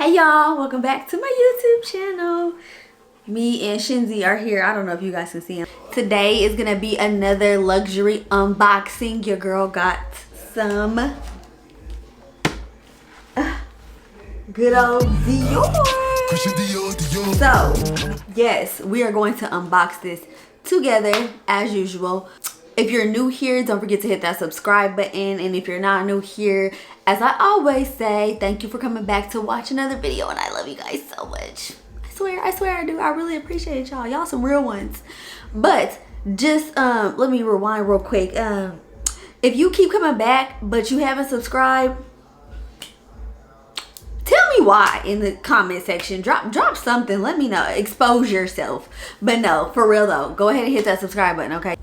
Hey y'all, welcome back to my YouTube channel. Me and Shinzy are here. I don't know if you guys can see him. Today is gonna be another luxury unboxing. Your girl got some good old Dior. So yes, we are going to unbox this together as usual. If you're new here, don't forget to hit that subscribe button. And if you're not new here, as I always say, thank you for coming back to watch another video. And I love you guys so much. I swear I do. I really appreciate y'all. Y'all some real ones. But just let me rewind real quick. If you keep coming back, but you haven't subscribed, tell me why in the comment section. Drop something. Let me know. Expose yourself. But no, for real though, go ahead and hit that subscribe button, okay?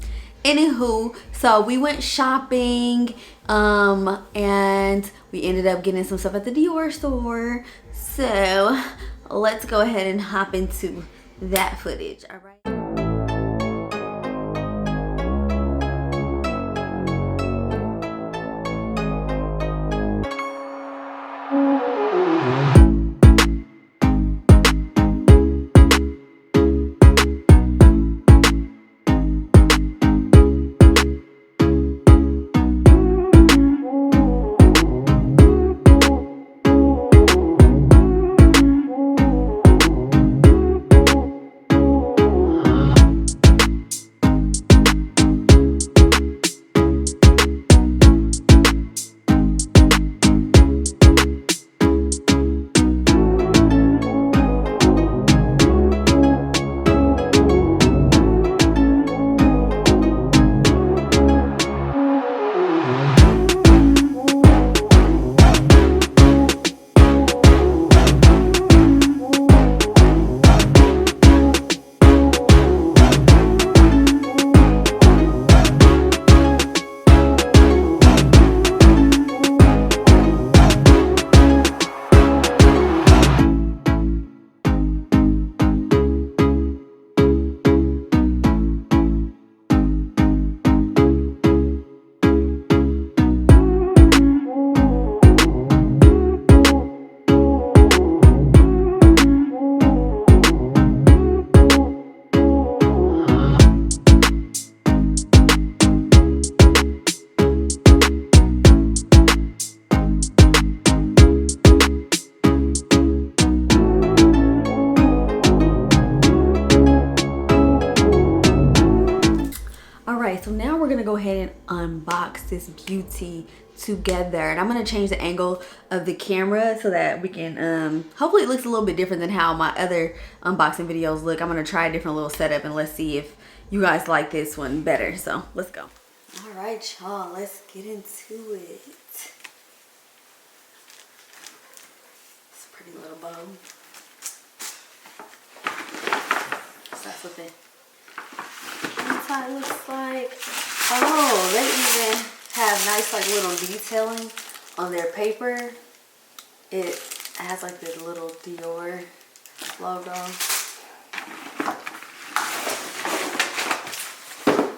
Anywho, so we went shopping and we ended up getting some stuff at the Dior store. So let's go ahead and hop into that footage. All right. So now we're gonna go ahead and unbox this beauty together, and I'm gonna change the angle of the camera so that we can hopefully it looks a little bit different than how my other unboxing videos look. I'm gonna try a different little setup and let's see if you guys like this one better. So let's go. All right, y'all, let's get into it. It's a pretty little bow. So that's what the inside looks like. Oh, they even have nice like little detailing on their paper. It has like this little Dior logo.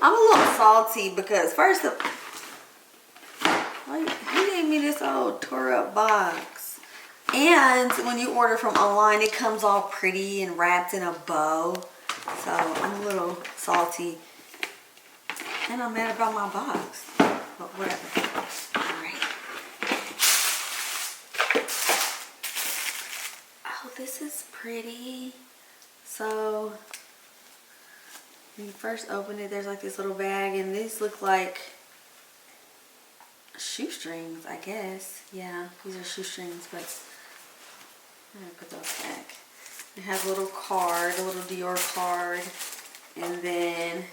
I'm a little salty because first of like, he gave me this old tore up box, and when you order from online it comes all pretty and wrapped in a bow. So I'm a little salty. And I'm mad about my box. But whatever. Alright. Oh, this is pretty. So when you first open it, there's like this little bag, and these look like shoestrings, I guess. Yeah, these are shoestrings, but I'm gonna put those back. It has a little card, a little Dior card, and then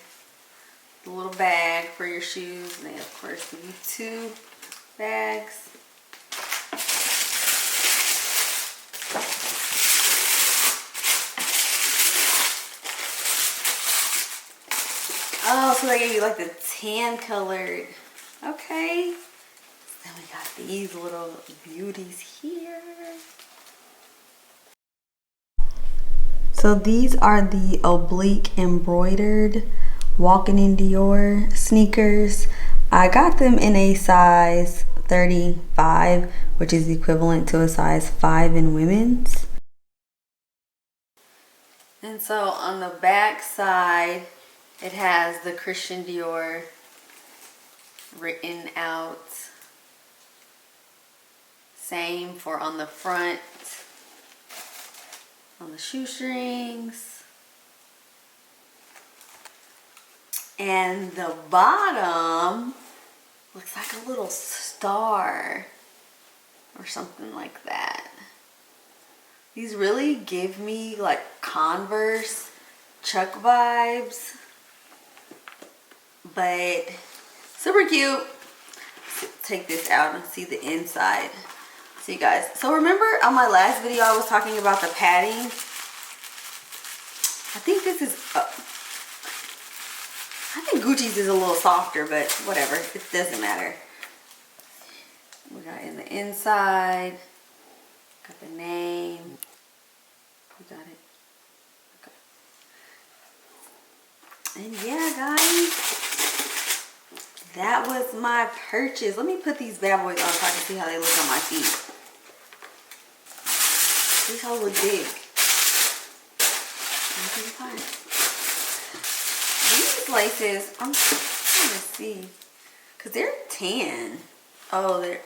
the little bag for your shoes, and they of course give you 2 bags. Oh, so they gave you like the tan colored. Okay. Then we got these little beauties here. So these are the oblique embroidered Walking in Dior sneakers. I got them in a size 35, which is equivalent to a size 5 in women's. And so on the back side, it has the Christian Dior written out. Same for on the front, on the shoestrings. And the bottom looks like a little star or something like that. These really give me like Converse Chuck vibes, but super cute. Let's take this out and see the inside. See you guys. So remember on my last video I was talking about the padding? I think this is, I think Gucci's is a little softer, but whatever, it doesn't matter. We got in the inside, got the name. We got it. Okay. And yeah, guys, that was my purchase. Let me put these bad boys on so I can see how they look on my feet. These hoes look big. These laces, I'm trying to see, because they're tan. Oh, they're...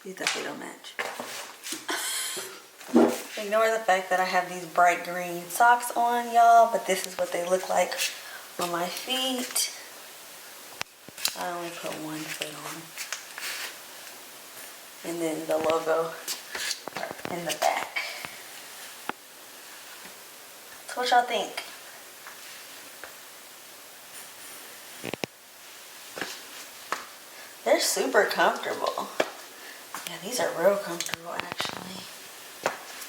These definitely don't match. Ignore the fact that I have these bright green socks on, y'all, but this is what they look like on my feet. I only put one foot on. And then the logo in the back. So what y'all think? They're super comfortable. Yeah, these are real comfortable actually.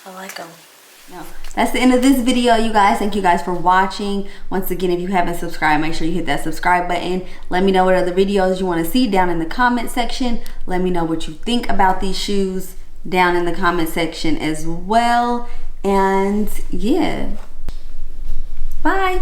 I like them. No, that's the end of this video, you guys. Thank you guys for watching. Once again, if you haven't subscribed, make sure you hit that subscribe button. Let me know what other videos you want to see down in the comment section. Let me know what you think about these shoes down in the comment section as well. And yeah, bye.